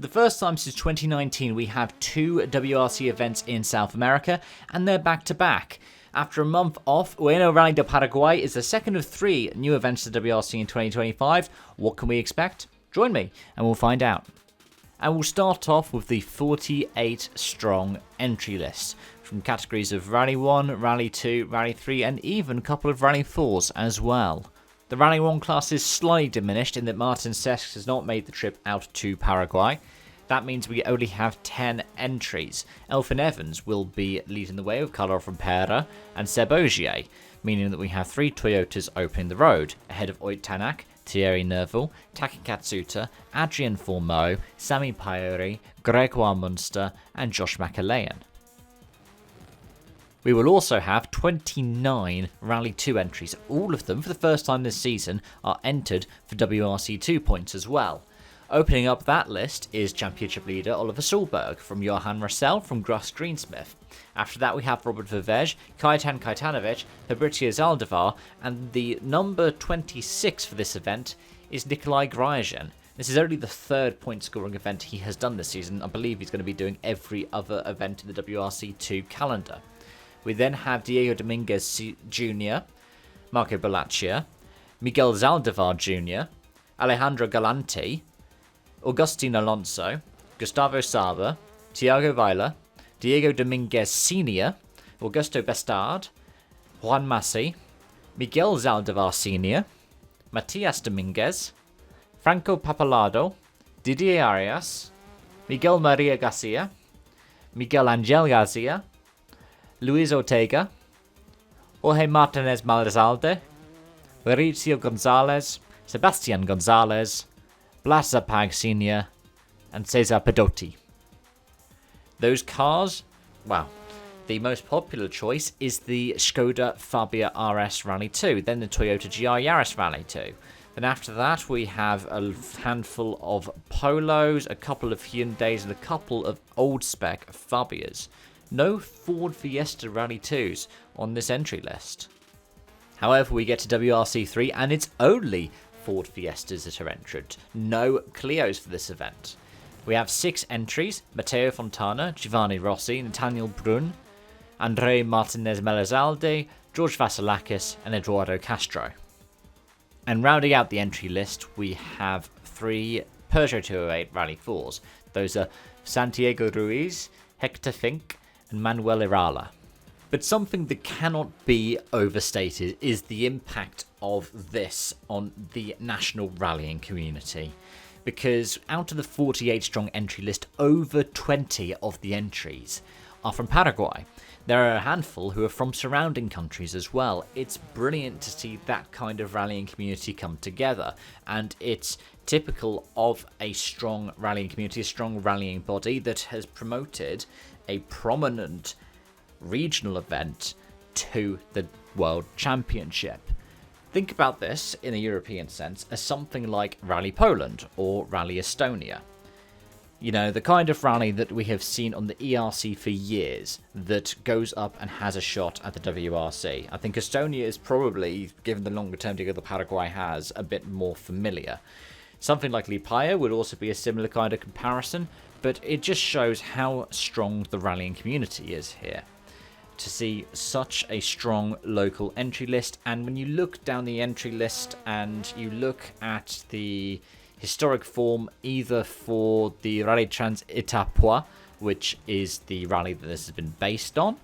For the first time since 2019, we have 2 WRC events in South America, and they're back to back. After a month off, Ueno Rally de Paraguay is the second of 3 new events to WRC in 2025. What can we expect? Join me and we'll find out. And we'll start off with the 48 strong entry list from categories of Rally 1, Rally 2, Rally 3 and even a couple of Rally 4s as well. The Rally 1 class is slightly diminished in that Martin Cesc has not made the trip out to Paraguay. That means we only have 10 entries. Elfyn Evans will be leading the way with Carlo Rompera and Seb Ogier, meaning that we have 3 Toyotas opening the road, ahead of Oyt Tanak, Thierry Neuville, Taki Katsuta, Adrian Fourmeau, Sami Paiori, Gregoire Munster and Josh McAlean. We will also have 29 Rally 2 entries. All of them, for the first time this season, are entered for WRC2 points as well. Opening up that list is Championship leader Oliver Solberg from Johan Russell from Gus Greensmith. After that we have Robert Vervej, Kajetan Kajtanovic, Fabrizio Zaldivar, and the number 26 for this event is Nikolai Gryajan. This is only the 3rd point scoring event he has done this season. I believe he's going to be doing every other event in the WRC2 calendar. We then have Diego Dominguez Jr., Marco Bellaccia, Miguel Zaldivar Jr., Alejandro Galante, Augustin Alonso, Gustavo Saba, Thiago Veiler, Diego Dominguez Sr., Augusto Bestard, Juan Masi, Miguel Zaldivar Sr., Matias Dominguez, Franco Pappalardo, Didier Arias, Miguel Maria Garcia, Miguel Angel Garcia, Luis Ortega, Jorge Martinez Malzalde, Mauricio Gonzalez, Sebastian Gonzalez, Blas Zapag Sr. and Cesar Pedotti. Those cars, well, the most popular choice is the Skoda Fabia RS Rally 2, then the Toyota GR Yaris Rally 2. Then after that we have a handful of Polos, a couple of Hyundais and a couple of old spec Fabias. No Ford Fiesta Rally 2s on this entry list. However, we get to WRC3 and it's only Ford Fiestas that are entered. No Clios for this event. We have 6 entries: Matteo Fontana, Giovanni Rossi, Nathaniel Brun, Andrei Martinez Melizalde, George Vasilakis and Eduardo Castro. And rounding out the entry list, we have 3 Peugeot 208 Rally 4s. Those are Santiago Ruiz, Hector Fink and Manuel Irala. But something that cannot be overstated is the impact of this on the national rallying community. Because out of the 48 strong entry list, over 20 of the entries are from Paraguay. There are a handful who are from surrounding countries as well. It's brilliant to see that kind of rallying community come together, and it's typical of a strong rallying community, a strong rallying body that has promoted a prominent regional event to the World Championship. Think about this in a European sense as something like Rally Poland or Rally Estonia. You know, the kind of rally that we have seen on the ERC for years that goes up and has a shot at the WRC. I think Estonia is probably, given the longer term deal that Paraguay has, a bit more familiar. Something like Liepāja would also be a similar kind of comparison, but it just shows how strong the rallying community is here. To see such a strong local entry list, and when you look down the entry list and you look at the historic form either for the Rally Trans Itapuã, which is the rally that this has been based on,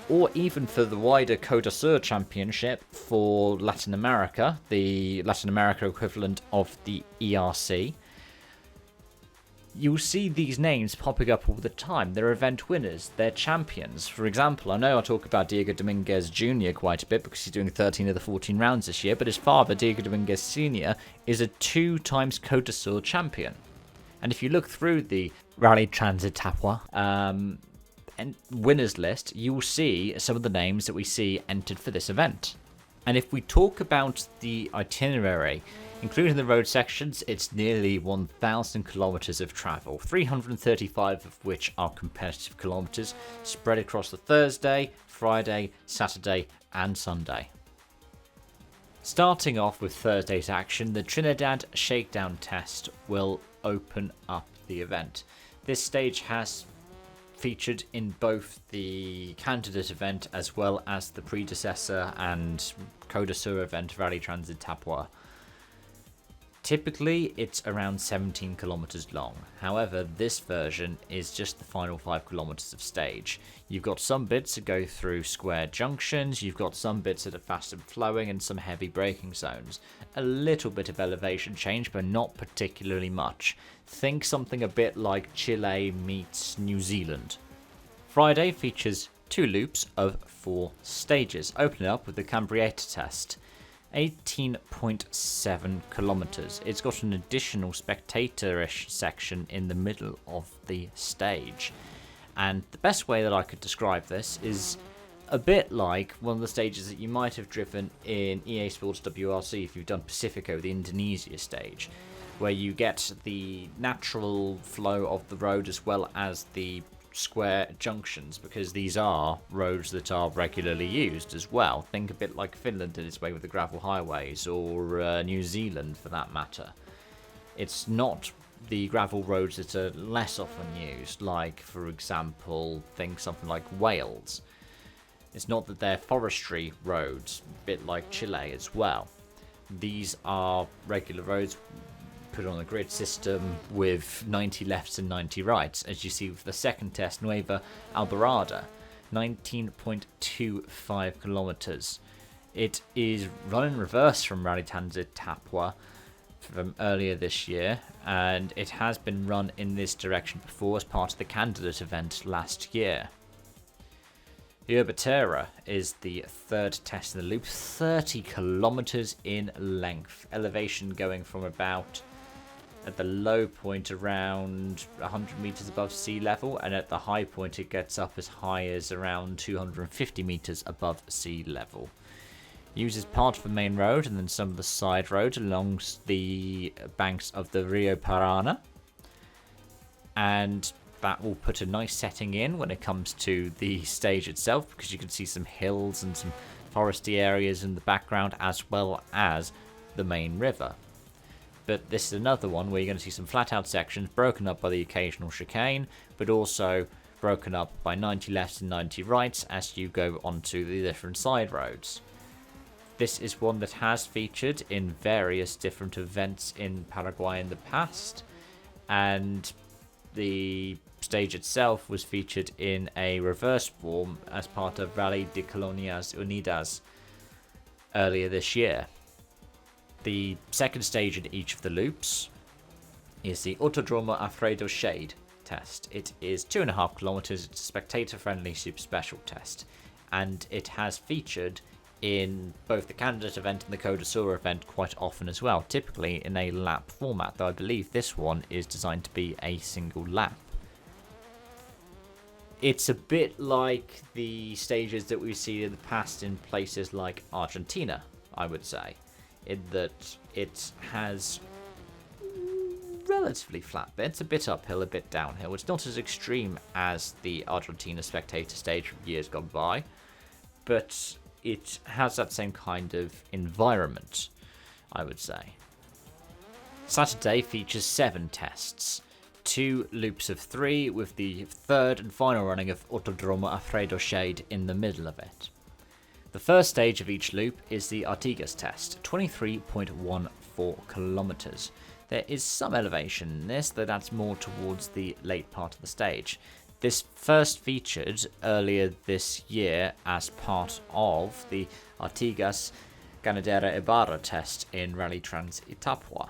or even for the wider Côte d'Azur Championship for Latin America, the Latin America equivalent of the ERC, you'll see these names popping up all the time. They're event winners, they're champions. For example, I know I talk about Diego Dominguez Jr. quite a bit because he's doing 13 of the 14 rounds this year, but his father, Diego Dominguez Sr., is a 2-times Côte d'Azur champion. And if you look through the Rally Trans Itapuã and winners list, you will see some of the names that we see entered for this event. And if we talk about the itinerary, including the road sections, it's nearly 1,000 kilometers of travel, 335 of which are competitive kilometers, spread across the Thursday, Friday, Saturday, and Sunday. Starting off with Thursday's action, the Trinidad Shakedown Test will open up the event. This stage has featured in both the candidate event as well as the predecessor and Côte d'Azur event, Rally Transit Tapua. Typically, it's around 17 kilometers long. However, this version is just the final 5 kilometers of stage. You've got some bits that go through square junctions, you've got some bits that are fast and flowing, and some heavy braking zones. A little bit of elevation change, but not particularly much. Think something a bit like Chile meets New Zealand. Friday features 2 loops of 4 stages, opening up with the Cambrieta test. 18.7 kilometers. It's got an additional spectatorish section in the middle of the stage. And the best way that I could describe this is a bit like one of the stages that you might have driven in EA Sports WRC if you've done Pacifico, the Indonesia stage, where you get the natural flow of the road as well as the square junctions, because these are roads that are regularly used as well. Think a bit like Finland in its way with the gravel highways, or New Zealand for that matter. It's not the gravel roads that are less often used, like for example think something like Wales. It's not that they're forestry roads, a bit like Chile as well. These are regular roads put on a grid system with 90 lefts and 90 rights, as you see with the second test, Nueva Albarada, 19.25 kilometers. It is run in reverse from Rally Transit Tapua from earlier this year, and it has been run in this direction before as part of the candidate event last year. Yerbatera is the third test in the loop, 30 kilometers in length, elevation going from about at the low point around 100 meters above sea level, and at the high point it gets up as high as around 250 meters above sea level. Uses part of the main road and then some of the side roads along the banks of the Rio Parana, and that will put a nice setting in when it comes to the stage itself, because you can see some hills and some foresty areas in the background as well as the main river. But this is another one where you're going to see some flat out sections broken up by the occasional chicane, but also broken up by 90 lefts and 90 rights as you go onto the different side roads. This is one that has featured in various different events in Paraguay in the past, and the stage itself was featured in a reverse form as part of Rally de Colonias Unidas earlier this year. The second stage in each of the loops is the Autodromo Alfredo Shade test. It is 2.5 kilometers. It's a spectator-friendly super special test, and it has featured in both the candidate event and the Côte d'Azur event quite often as well, typically in a lap format, though I believe this one is designed to be a single lap. It's a bit like the stages that we've seen in the past in places like Argentina, I would say, in that it has relatively flat bits, a bit uphill, a bit downhill. It's not as extreme as the Argentina spectator stage from years gone by, but it has that same kind of environment, I would say. Saturday features 7 tests, 2 loops of 3, with the third and final running of Autodromo Alfredo Shade in the middle of it. The first stage of each loop is the Artigas test, 23.14 kilometers. There is some elevation in this, though that's more towards the late part of the stage. This first featured earlier this year as part of the Artigas Ganadera Ibarra test in Rally Transit Tapua.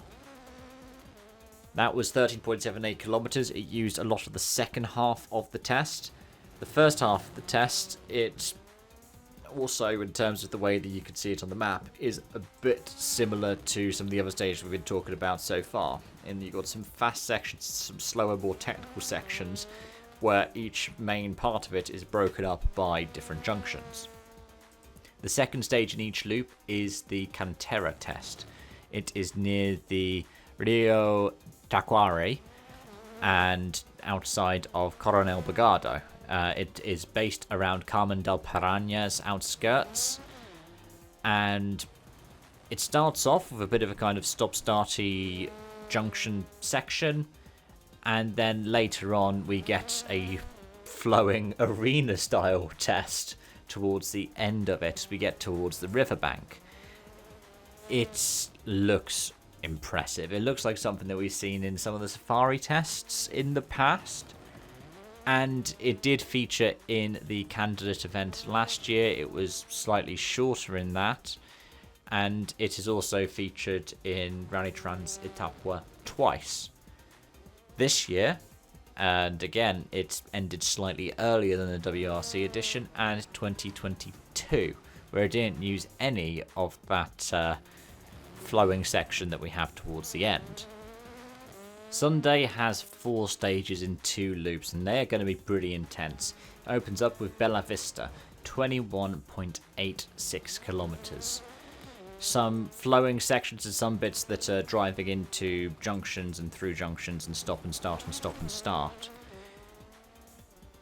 That was 13.78 kilometers. It used a lot of the second half of the test. The first half of the test, it also, in terms of the way that you can see it on the map, is a bit similar to some of the other stages we've been talking about so far. And you've got some fast sections, some slower, more technical sections, where each main part of it is broken up by different junctions. The second stage in each loop is the Cantera test. It is near the Rio Taquari and outside of Coronel Bogado. It is based around Carmen del Paraña's outskirts, and it starts off with a bit of a kind of stop-starty junction section, And then later on, we get a flowing arena style test towards the end of it as we get towards the riverbank. It looks impressive. It looks like something that we've seen in some of the safari tests in the past. And it did feature in the candidate event last year. It was slightly shorter in that. And it is also featured in Rally Trans Etapua twice. This year, and again, it ended slightly earlier than the WRC edition, and 2022, where it didn't use any of that flowing section that we have towards the end. Sunday has 4 stages in 2 loops, and they are going to be pretty intense. It opens up with Bella Vista, 21.86 kilometers. Some flowing sections and some bits that are driving into junctions and through junctions and stop and start and stop and start.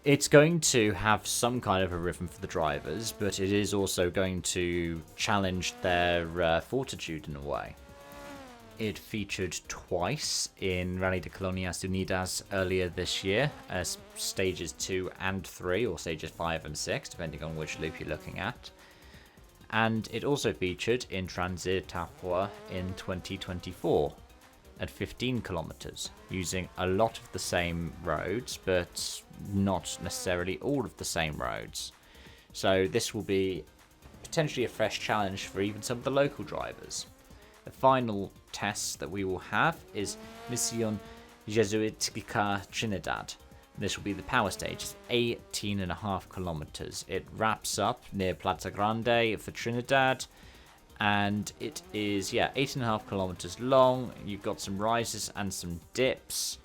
It's going to have some kind of a rhythm for the drivers, but it is also going to challenge their fortitude in a way. It featured twice in Rally de Colonias Unidas earlier this year, as stages 2 and 3, or stages 5 and 6, depending on which loop you're looking at. And it also featured in Transit Etapua in 2024 at 15 kilometers, using a lot of the same roads, but not necessarily all of the same roads. So this will be potentially a fresh challenge for even some of the local drivers. The final test that we will have is Misión Jesuitica Trinidad. This will be the power stage. It's 18.5 kilometers. It wraps up near Plaza Grande for Trinidad, and it is 8.5 kilometers long. You've got some rises and some dips.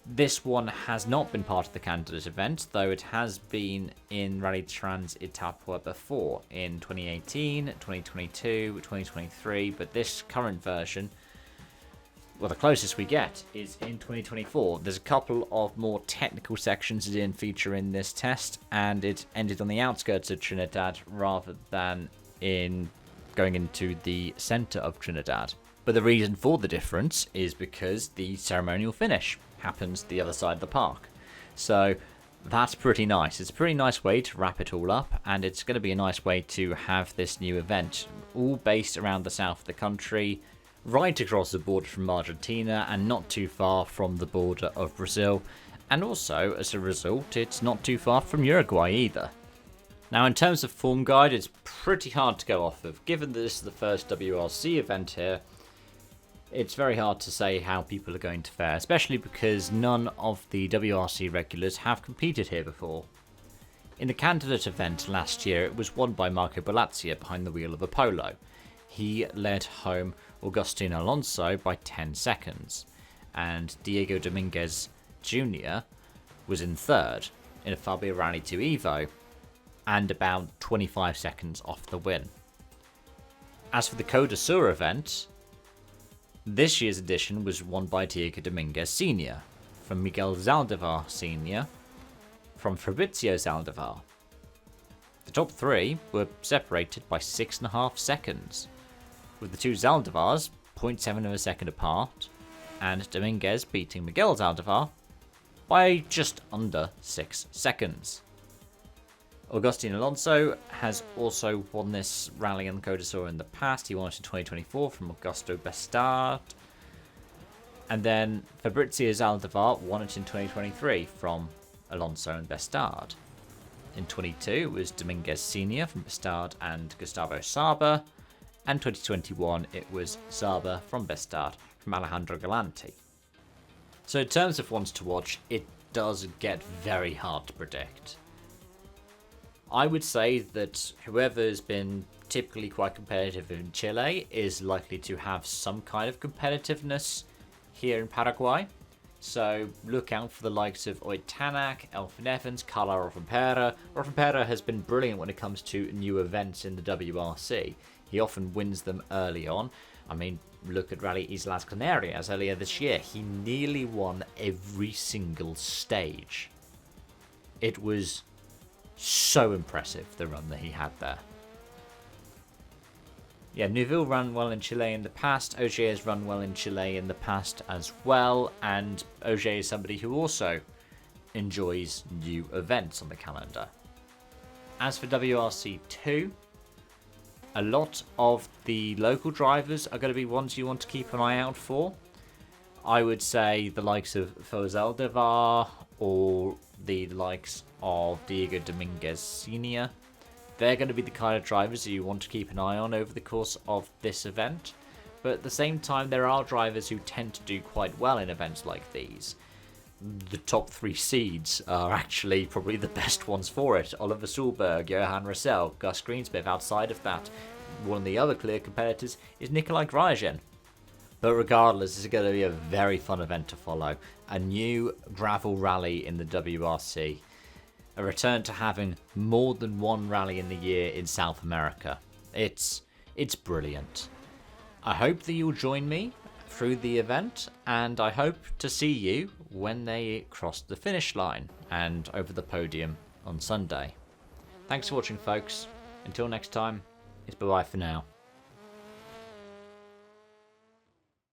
This one has not been part of the candidate event, though it has been in Rally Trans Etapua before in 2018, 2022, 2023, but this current version, well, the closest we get is in 2024. There's a couple of more technical sections that didn't feature in this test, and it ended on the outskirts of Trinidad rather than in going into the center of Trinidad. But the reason for the difference is because the ceremonial finish happens the other side of the park. So that's pretty nice. It's a pretty nice way to wrap it all up, and it's going to be a nice way to have this new event all based around the south of the country, right across the border from Argentina and not too far from the border of Brazil, and also as a result it's not too far from Uruguay either. Now in terms of form guide, it's pretty hard to go off of. Given that this is the first WRC event here, it's very hard to say how people are going to fare, especially because none of the WRC regulars have competed here before. In the candidate event last year, it was won by Marco Bellazia behind the wheel of a Polo. He led home Agustin Alonso by 10 seconds, and Diego Dominguez Jr. was in third in a Fabio Rally 2 Evo, and about 25 seconds off the win. As for the Côte d'Azur event, this year's edition was won by Diego Dominguez Sr., from Miguel Zaldivar Sr., from Fabrizio Zaldivar. The top 3 were separated by 6.5 seconds, with the two Zaldivars 0.7 of a second apart, and Dominguez beating Miguel Zaldivar by just under 6 seconds. Agustin Alonso has also won this rally on the Côte d'Azur in the past. He won it in 2024 from Augusto Bestard. And then Fabrizio Zaldivar won it in 2023 from Alonso and Bestard. In 22 it was Dominguez Sr. from Bestard and Gustavo Saba. And 2021 it was Saba from Bestard from Alejandro Galante. So in terms of ones to watch, it does get very hard to predict. I would say that whoever's been typically quite competitive in Chile is likely to have some kind of competitiveness here in Paraguay. So look out for the likes of Oitanak, Elfyn Evans, Carla Rovanpera. Rovanpera has been brilliant when it comes to new events in the WRC. He often wins them early on. I mean, look at Rally Islas Canarias earlier this year. He nearly won every single stage. It was so impressive, the run that he had there. Yeah, Neuville ran well in Chile in the past. Ogier has run well in Chile in the past as well. And Ogier is somebody who also enjoys new events on the calendar. As for WRC2, a lot of the local drivers are going to be ones you want to keep an eye out for. I would say the likes of Fozeldevar or the likes of Diego Dominguez Sr. They're going to be the kind of drivers that you want to keep an eye on over the course of this event. But at the same time, there are drivers who tend to do quite well in events like these. The top 3 seeds are actually probably the best ones for it. Oliver Solberg, Johan Russell, Gus Greensmith. Outside of that, one of the other clear competitors is Nikolai Gryazen. But regardless, this is going to be a very fun event to follow. A new gravel rally in the WRC. A return to having more than one rally in the year in South America. It's brilliant. I hope that you'll join me through the event, and I hope to see you when they cross the finish line and over the podium on Sunday. Thanks for watching, folks. Until next time, it's bye-bye for now.